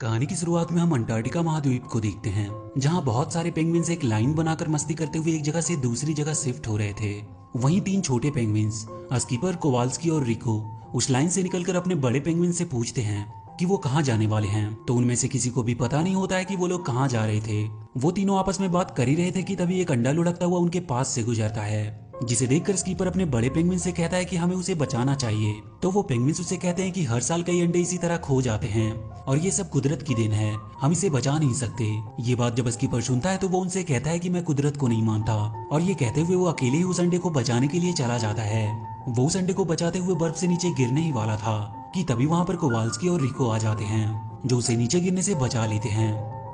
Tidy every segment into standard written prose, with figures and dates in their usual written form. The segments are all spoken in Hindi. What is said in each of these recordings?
कहानी की शुरुआत में हम अंटार्कटिका महाद्वीप को देखते हैं, जहां बहुत सारे पेंगुइन्स एक लाइन बनाकर मस्ती करते हुए एक जगह से दूसरी जगह शिफ्ट हो रहे थे। वहीं तीन छोटे पेंगुइन्स स्कीपर, कोवाल्स्की और रिको उस लाइन से निकलकर अपने बड़े पेंगुइन से पूछते हैं कि वो कहाँ जाने वाले हैं। तो उनमें से किसी को भी पता नहीं होता है कि वो लोग कहाँ जा रहे थे। वो तीनों आपस में बात कर ही रहे थे कि तभी एक अंडा लुढ़कता हुआ उनके पास से गुजरता है, जिसे देखकर स्कीपर अपने बड़े पेंगुइन से कहता है कि हमें उसे बचाना चाहिए। तो वो पेंगुइन्स उसे कहते हैं कि हर साल कई अंडे इसी तरह खो जाते हैं और ये सब कुदरत की देन है, हम इसे बचा नहीं सकते। ये बात जब स्कीपर सुनता है तो वो उनसे कहता है कि मैं कुदरत को नहीं मानता, और ये कहते हुए वो अकेले ही उस अंडे को बचाने के लिए चला जाता है। वो उस अंडे को बचाते हुए बर्फ से नीचे गिरने ही वाला था कि तभी वहाँ पर कोवाल्स्की और रिको आ जाते हैं, जो उसे नीचे गिरने से बचा लेते हैं।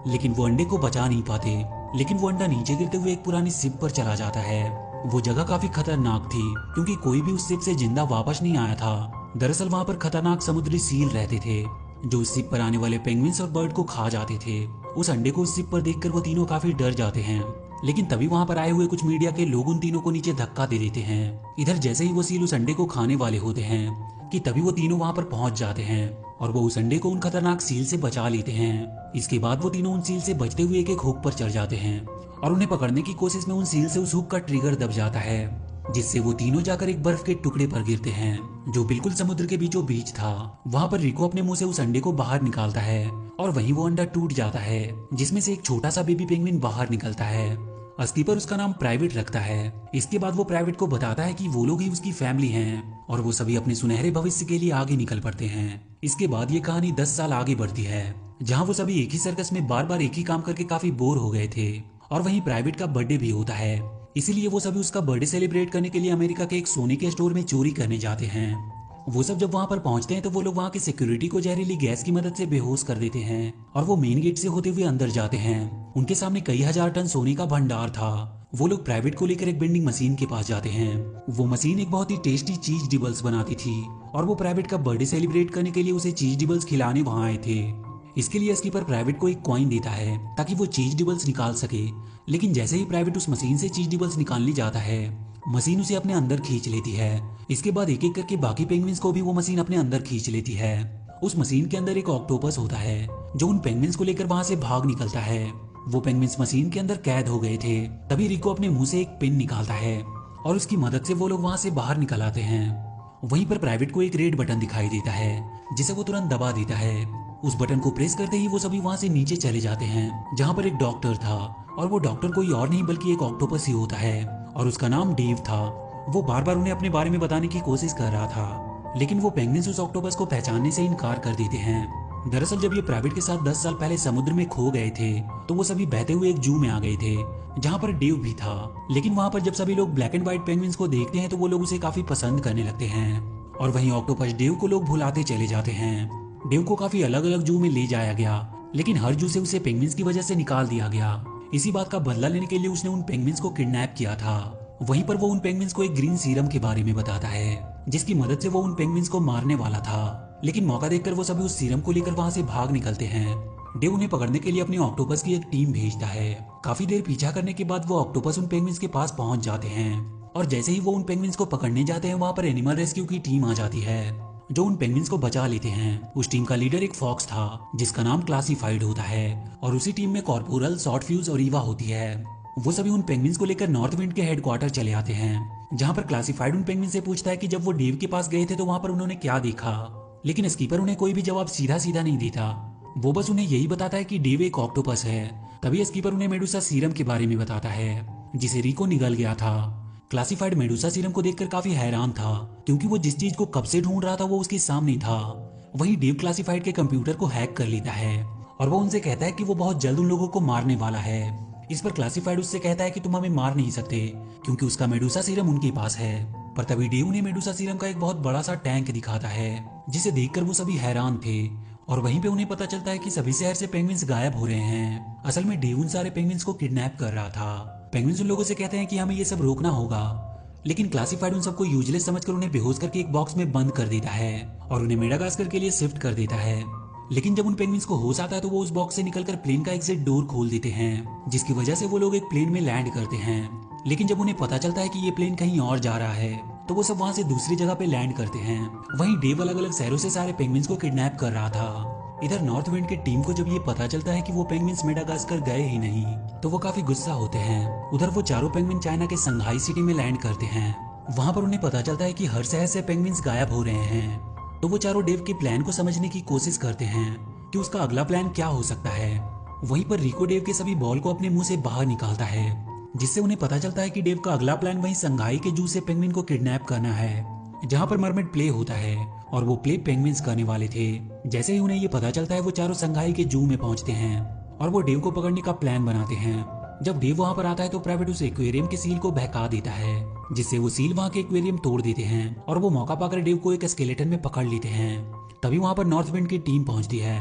लेकिन वो अंडे को बचा नहीं पाते। लेकिन वो अंडा नीचे गिरते हुए एक पुरानी शिप पर चला जाता है। वो जगह काफी खतरनाक थी क्योंकि कोई भी उस शिप से जिंदा वापस नहीं आया था। दरअसल वहाँ पर खतरनाक समुद्री सील रहते थे, जो उस शिप पर आने वाले पेंगुइन्स और बर्ड को खा जाते थे। उस अंडे को उस शिप पर देखकर वो तीनों काफी डर जाते हैं। लेकिन तभी वहाँ पर आए हुए कुछ मीडिया के लोग उन तीनों को नीचे धक्का दे देते हैं। इधर जैसे ही वो सील उस अंडे को खाने वाले होते हैं कि तभी वो तीनों वहाँ पर पहुंच जाते हैं और वो उस अंडे को उन खतरनाक सील से बचा लेते हैं। इसके बाद वो तीनों उन सील से बचते हुए एक एक हुक पर चढ़ जाते हैं और उन्हें पकड़ने की कोशिश में उन सील से उस हुक का ट्रिगर दब जाता है, जिससे वो तीनों जाकर एक बर्फ के टुकड़े पर गिरते हैं जो बिल्कुल समुद्र के बीचों बीच था। वहाँ पर रिको अपने मुंह से उस अंडे को बाहर निकालता है और वहीं वो अंडा टूट जाता है, जिसमें से एक छोटा सा बेबी पेंगुइन बाहर निकलता है। स्कीपर उसका नाम प्राइवेट रखता है। इसके बाद वो प्राइवेट को बताता है कि वो लोग ही उसकी फैमिली हैं और वो सभी अपने सुनहरे भविष्य के लिए आगे निकल पड़ते हैं। इसके बाद ये कहानी 10 साल आगे बढ़ती है, जहाँ वो सभी एक ही सर्कस में बार बार एक ही काम करके काफी बोर हो गए थे। और वहीं प्राइवेट का बर्थडे भी होता है, इसीलिए वो सभी उसका बर्थडे सेलिब्रेट करने के लिए अमेरिका के एक सोने के स्टोर में चोरी करने जाते हैं। वो सब जब वहाँ पर पहुंचते हैं तो वो लोग वहाँ के सिक्योरिटी को जहरीली गैस की मदद से बेहोश कर देते हैं और वो मेन गेट से होते हुए अंदर जाते हैं। उनके सामने कई हजार टन सोने का भंडार था। वो लोग प्राइवेट को लेकर एक बेंडिंग मशीन के पास जाते हैं। वो मशीन एक बहुत ही टेस्टी चीज डिबल्स बनाती थी और वो प्राइवेट का बर्थडे सेलिब्रेट करने के लिए उसे चीज डिबल्स खिलाने वहाँ आए थे। इसके लिए स्कीपर प्राइवेट को एक कॉइन देता है ताकि वो चीज डिबल्स निकाल सके। लेकिन जैसे ही प्राइवेट उस मशीन से चीज डिबल्स निकालने जाता है, मशीन उसे अपने अंदर खींच लेती है। इसके बाद एक एक करके बाकी पेंगुइन्स को भी वो मशीन अपने अंदर खींच लेती है। उस मशीन के अंदर एक ऑक्टोपस होता है जो उन पेंगुइन्स को लेकर वहां से भाग निकलता है। वो पेंगुइन्स मशीन के अंदर कैद हो गए थे। तभी रिको अपने मुंह से एक पिन निकालता है और उसकी मदद से वो लोग वहां से बाहर निकल आते हैं। वहीं पर प्राइवेट को एक रेड बटन दिखाई देता है, जिसे वो तुरंत दबा देता है। उस बटन को प्रेस करते ही वो सभी वहां से नीचे चले जाते हैं, जहां पर एक डॉक्टर था और वो डॉक्टर कोई और नहीं बल्कि एक ऑक्टोपस ही होता है और उसका नाम डेव था। वो बार बार उन्हें अपने बारे में बताने की कोशिश कर रहा था, लेकिन वो पेंगुइन्स उस ऑक्टोपस को पहचानने से इनकार कर देते हैं। दरअसल जब ये प्राइवेट के साथ 10 साल पहले समुद्र में खो गए थे तो वो सभी बहते हुए एक जू में आ गए थे, जहाँ पर डेव भी था। लेकिन वहाँ पर जब सभी लोग ब्लैक एंड व्हाइट पेंगुइन्स को देखते हैं तो वो लोग उसे काफी पसंद करने लगते हैं और वहीं ऑक्टोपस डेव को लोग भुलाते चले जाते हैं। डेव को काफी अलग अलग जू में ले जाया गया, लेकिन हर जू से उसे पेंगुइन्स की वजह से निकाल दिया गया। इसी बात का बदला लेने के लिए उसने उन पेंगुइन्स को किडनैप किया था। वहीं पर वो उन पेंगुइन्स को एक ग्रीन सीरम के बारे में बताता है, जिसकी मदद से वो उन पेंगुइन्स को मारने वाला था। लेकिन मौका देखकर वो सभी उस सीरम को लेकर वहां से भाग निकलते हैं। डेव उन्हें पकड़ने के लिए अपने ऑक्टोपस की एक टीम भेजता है। काफी देर पीछा करने के बाद वो ऑक्टोपस उन पेंगुइन्स के पास पहुंच जाते हैं और जैसे ही वो उन पेंगुइन्स को पकड़ने जाते हैं, वहां पर एनिमल रेस्क्यू की टीम आ जाती है जो उन पेंगुइन्स को बचा लेते हैं। उस टीम का लीडर एक फॉक्स था जिसका नाम क्लासिफाइड होता है और उसी टीम में कॉर्पोरल, शॉर्ट फ्यूज और ईवा होती है। वो सभी उन पेंगुइन्स को लेकर नॉर्थ विंड के हेडक्वार्टर चले आते हैं, जहाँ पर क्लासिफाइड उन पेंगुइन से पूछता है कि जब वो डेव के पास गए थे तो वहाँ पर उन्होंने क्या देखा। लेकिन स्कीपर उन्हें कोई भी जवाब सीधा सीधा नहीं देता। वो बस उन्हें यही बताता है कि डेव एक ऑक्टोपस है। तभी स्कीपर उन्हें मेडुसा सीरम के बारे में बताता है, जिसे रिको निगल गया था। क्लासिफाइड मेडुसा सीरम को देखकर काफी हैरान था, क्योंकि वो जिस चीज को कब से ढूंढ रहा था वो उसके सामने था। वहीं डेव क्लासिफाइड के कंप्यूटर को हैक कर लेता है और वो उनसे कहता है कि वो बहुत जल्द उन लोगों को मारने वाला है। इस पर क्लासिफाइड उससे कहता है कि तुम हमें मार नहीं सकते क्योंकि उसका मेडुसा सीरम उनके पास है। पर तभी डेव उन्हें मेडुसा सीरम का एक बहुत बड़ा सा टैंक दिखाता है, जिसे देखकर वो सभी हैरान थे। और वहीं पे उन्हें पता चलता है कि सभी शहर से पेंगुइन्स गायब हो रहे हैं। असल में डेव उन सारे पेंगुइन्स को किडनैप कर रहा था। पेंगुइन्स उन लोगों से कहते हैं कि हमें ये सब रोकना होगा, लेकिन क्लासिफाइड उन सबको यूजलेस समझकर उन्हें बेहोश करके एक बॉक्स में बंद कर देता है और उन्हें मेडागास्कर के लिए शिफ्ट कर देता है। लेकिन जब उन पेंगुइन्स को होश आता है तो वो उस बॉक्स से निकलकर प्लेन का एग्जिट डोर खोल देते हैं, जिसकी वजह से वो लोग एक प्लेन में लैंड करते हैं। लेकिन जब उन्हें पता चलता है कि ये प्लेन कहीं और जा रहा है तो वो सब वहाँ से दूसरी जगह पे लैंड करते हैं। वहीं डेव अलग अलग शहरों से सारे पेंगुइन्स को किडनैप कर रहा था इधर नॉर्थ विंड की टीम को जब ये पता चलता है कि वो पेंगुइन्स मेडागास्कर गए ही नहीं तो वो काफी गुस्सा होते हैं। उधर वो चारों पेंगुइन चाइना के संघाई सिटी में लैंड करते हैं। वहाँ पर उन्हें पता चलता है कि हर शहर से पेंगुइन्स गायब हो रहे हैं। तो वो चारों डेव के प्लान को समझने की कोशिश करते हैं कि उसका अगला प्लान क्या हो सकता है। वहीं पर रिको डेव के सभी बॉल को अपने मुंह से बाहर निकालता है, जिससे उन्हें पता चलता है कि डेव का अगला प्लान वहीं संघाई के जू से पेंगुइन को किडनैप करना है, जहाँ पर मरमेड प्ले होता है और वो प्ले पेंगुइन्स करने वाले थे। जैसे ही उन्हें ये पता चलता है वो चारों संघाई के जू में पहुंचते हैं और वो डेव को पकड़ने का प्लान बनाते हैं। जब डेव वहाँ पर आता है तो प्राइवेट उस एक्वेरियम के सील को बहका देता है, जिससे वो सील वहाँ के एक्वेरियम तोड़ देते हैं और वो मौका पाकर डेव को एक स्केलेटन में पकड़ लेते हैं। तभी वहाँ पर नॉर्थ विंड की टीम पहुंचती है,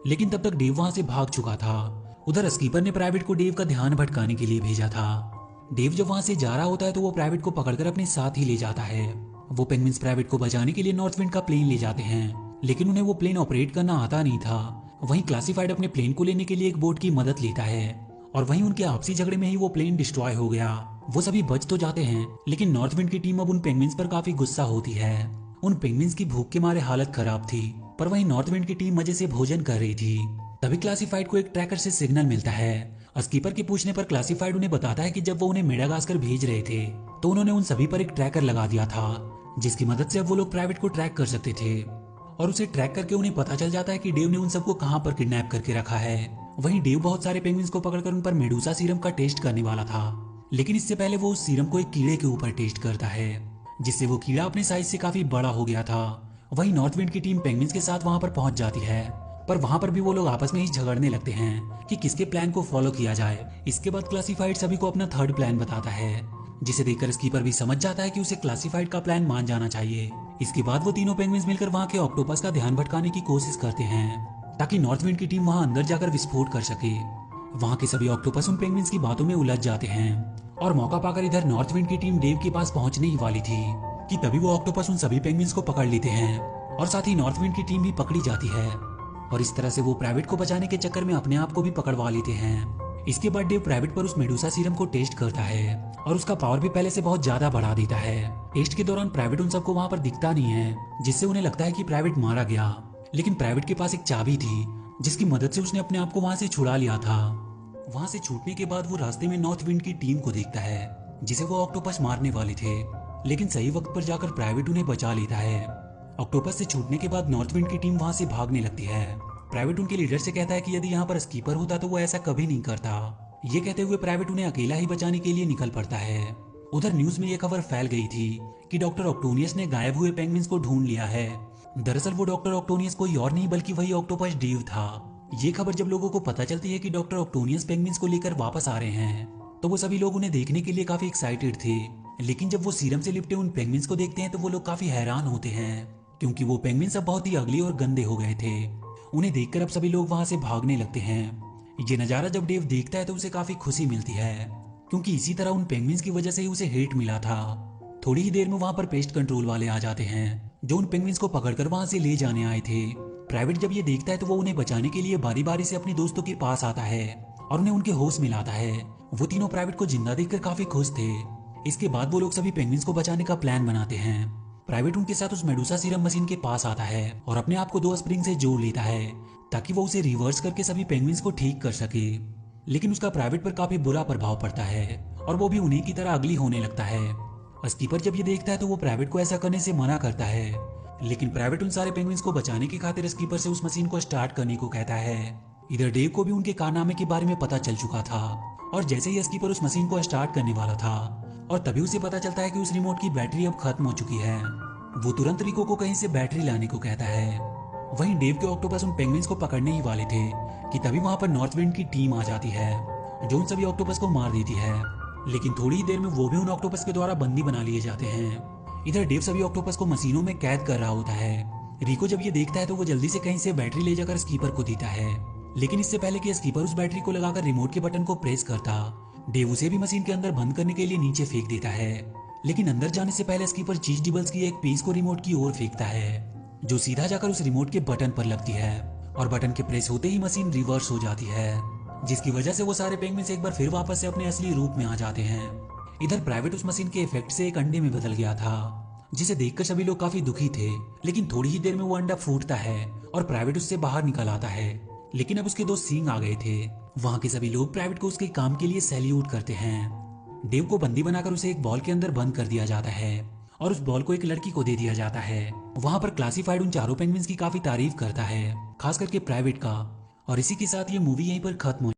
लेकिन तब तक डेव वहाँ से भाग चुका था। उधर स्कीपर ने प्राइवेट को डेव का ध्यान भटकाने के लिए भेजा था। डेव जब वहाँ से जा रहा होता है तो वो प्राइवेट को पकड़कर अपने साथ ही ले जाता है। वो पेंगुइन्स प्राइवेट को बचाने के लिए नॉर्थ विंड का प्लेन ले जाते हैं, लेकिन उन्हें वो प्लेन ऑपरेट करना आता नहीं था। वहीं क्लासिफाइड अपने प्लेन को लेने के लिए एक बोट की मदद लेता है और वहीं उनके आपसी झगड़े में ही वो प्लेन डिस्ट्रॉय हो गया। वो सभी बच तो जाते हैं, लेकिन नॉर्थ विंड की टीम अब उन पेंगुइन्स पर काफी गुस्सा होती है। उन पेंगुइन्स की भूख के मारे हालत खराब थी, पर वहीं नॉर्थ विंड की टीम मजे से भोजन कर रही थी। तभी क्लासिफाइड को एक ट्रैकर से सिग्नल मिलता है। स्कीपर के पूछने पर क्लासिफाइड उन्हें बताता है कि जब वो उन्हें मेडागास्कर भेज रहे थे तो उन्होंने उन सभी पर एक ट्रैकर लगा दिया था, जिसकी मदद से अब वो लोग प्राइवेट को ट्रैक कर सकते थे। और उसे ट्रैक करके उन्हें पता चल जाता है कि डेव ने उन सबको कहां पर किडनैप करके रखा है। वहीं डेव बहुत सारे पेंगुइन्स को पकड़कर उन पर मेडूसा सीरम का टेस्ट करने वाला था, लेकिन इससे पहले वो उस सीरम को एक कीड़े के ऊपर टेस्ट करता है, जिससे वो कीड़ा अपने साइज से काफी बड़ा हो गया था। वहीं नॉर्थ विंड की टीम पेंगुइन्स के साथ वहां पर पहुंच जाती है, पर वहां पर भी वो लोग आपस में ही झगड़ने लगते हैं कि किसके प्लान को फॉलो किया जाए। इसके बाद क्लासिफाइड सभी को अपना थर्ड प्लान बताता है, जिसे देखकर स्कीपर भी समझ जाता है कि उसे क्लासिफाइड का प्लान मान जाना चाहिए। इसके बाद वो तीनों पेंगुइन्स मिलकर वहाँ के ऑक्टोपस का ध्यान भटकाने की कोशिश करते हैं, ताकि नॉर्थ विंड की टीम वहाँ अंदर जाकर विस्फोट कर सके। वहाँ के सभी ऑक्टोपस उन पेंगुइन्स की बातों में उलझ जाते हैं और मौका पाकर इधर नॉर्थ विंड की टीम डेव के पास पहुंचने ही वाली थी कि तभी वो ऑक्टोपस उन सभी पेंगुइन्स को पकड़ लेते हैं और साथ ही नॉर्थ विंड की टीम भी पकड़ी जाती है। और इस तरह से वो प्राइवेट को बचाने के चक्कर में अपने आप को भी पकड़वा लेते हैं। इसके बाद डेव प्राइवेट पर उस मेडूसा सीरम को टेस्ट करता है और उसका पावर भी पहले से बहुत ज्यादा बढ़ा देता है। टेस्ट के दौरान प्राइवेट उन सबको वहाँ पर दिखता नहीं है, जिससे उन्हें लगता है कि प्राइवेट मारा गया, लेकिन प्राइवेट के पास एक चाबी थी जिसकी मदद से उसने अपने आप को वहाँ से छुड़ा लिया था। वहाँ से छूटने के बाद वो रास्ते में नॉर्थ विंड की टीम को देखता है, जिसे वो ऑक्टोपस मारने वाले थे, लेकिन सही वक्त पर जाकर प्राइवेट उन्हें बचा लेता है। ऑक्टोपस से छूटने के बाद नॉर्थ विंड की टीम वहाँ से भागने लगती है। प्राइवेट उनके लीडर से कहता है कि यदि यहाँ पर स्कीपर होता तो वो ऐसा कभी नहीं करता। ये कहते हुए प्राइवेट उन्हें अकेला ही बचाने के लिए निकल पड़ता है। उधर न्यूज में ये खबर फैल गई थी कि डॉक्टर ऑक्टोनियस ने गायब हुए पेंगुइन्स को ढूंढ लिया है। दरअसल वो डॉक्टर ऑक्टोनियस कोई और नहीं बल्कि वही ऑक्टोपस डेव था। ये खबर जब लोगों को पता चलती है कि डॉक्टर ऑक्टोनियस पेंगुइन्स को लेकर वापस आ रहे हैं, तो वो सभी लोग उन्हें देखने के लिए काफी एक्साइटेड थे। लेकिन जब वो सीरम से लिपटे उन पेंगुइन्स को देखते हैं तो वो लोग काफी हैरान होते हैं, क्योंकि वो पेंगुइन्स अब बहुत ही अगली और गंदे हो गए थे। उन्हें देखकर अब सभी लोग वहां से भागने लगते हैं। ये नजारा जब डेव देखता है तो उसे काफी खुशी मिलती है, क्योंकि इसी तरह उन पेंगुइन्स की वजह से ही उसे हेट मिला था। थोड़ी ही देर में वहां पर पेस्ट कंट्रोल वाले आ जाते हैं, जो उन पेंगुइन्स को पकड़कर वहां से ले जाने आए थे। प्राइवेट जब ये देखता है तो वो उन्हें बचाने के लिए बारी बारी से अपने दोस्तों के पास आता है और उन्हें उनके होश में लाता है। वो तीनों प्राइवेट को जिंदा देखकर काफी खुश थे। इसके बाद वो लोग सभी पेंगुइन्स को बचाने का प्लान बनाते हैं। प्राइवेट उनके साथ उस मेडूसा सीरम मशीन के पास आता है और अपने आप को 2 स्प्रिंग से जोड़ लेता है, ताकि वो उसे रिवर्स करके सभी पेंगुइन्स को ठीक कर सके। लेकिन उसका प्राइवेट पर काफी बुरा प्रभाव पड़ता है और वो भी उन्हीं की तरह अगली होने लगता है। स्कीपर जब ये देखता है तो वो प्राइवेट को ऐसा करने से मना करता है, लेकिन प्राइवेट उन सारे पेंगुइन्स को बचाने की खातिर स्कीपर से उस मशीन को स्टार्ट करने को कहता है। इधर डेव को भी उनके कारनामे के बारे में पता चल चुका था और जैसे ही स्कीपर उस मशीन को स्टार्ट करने वाला था और तभी उसे पता चलता है कि उस रिमोट की बैटरी अब खत्म हो चुकी है। वो तुरंत रिको को कहीं से बैटरी लाने को कहता है। वहीं डेव के ऑक्टोपस उन पेंगुइन्स को पकड़ने ही वाले थे कि तभी वहां पर नॉर्थ विंड की टीम आ जाती है, जो उन सभी ऑक्टोपस को मार देती है। लेकिन थोड़ी ही देर में वो भी उन ऑक्टोपस के द्वारा बंदी बना लिए जाते हैं। इधर डेव सभी ऑक्टोपस को मशीनों में कैद कर रहा होता है। रिको जब ये देखता है तो वो जल्दी से कहीं से बैटरी ले जाकर स्कीपर को देता है, लेकिन इससे पहले कि स्कीपर उस बैटरी को लगाकर रिमोट के बटन को प्रेस करता, डेव उसे भी मशीन के अंदर बंद करने के लिए नीचे फेंक देता है। लेकिन अंदर जाने से पहले स्कीपर चीज डिबल्स की एक पीस को रिमोट की ओर फेंकता है, जो सीधा जाकर उस रिमोट के बटन पर लगती है और बटन के प्रेस होते ही मशीन रिवर्स हो जाती है, जिसकी वजह से वो सारे पेंगुइन्स एक बार फिर वापस से अपने असली रूप में आ जाते हैं। इधर प्राइवेट उस मशीन के इफेक्ट से एक अंडे में बदल गया था जिसे देखकर सभी लोग काफी दुखी थे। लेकिन थोड़ी ही देर में वो अंडा फूटता है और प्राइवेट उससे बाहर निकल आता है। लेकिन अब उसके 2 सींग आ गए थे। वहाँ के सभी लोग प्राइवेट को उसके काम के लिए सैल्यूट करते हैं। डेव को बंदी बनाकर उसे एक बॉल के अंदर बंद कर दिया जाता है और उस बॉल को एक लड़की को दे दिया जाता है। वहाँ पर क्लासिफाइड उन चारों पेंगुइन्स की काफी तारीफ करता है, खास करके प्राइवेट का। और इसी के साथ ये मूवी यहीं पर खत्म हो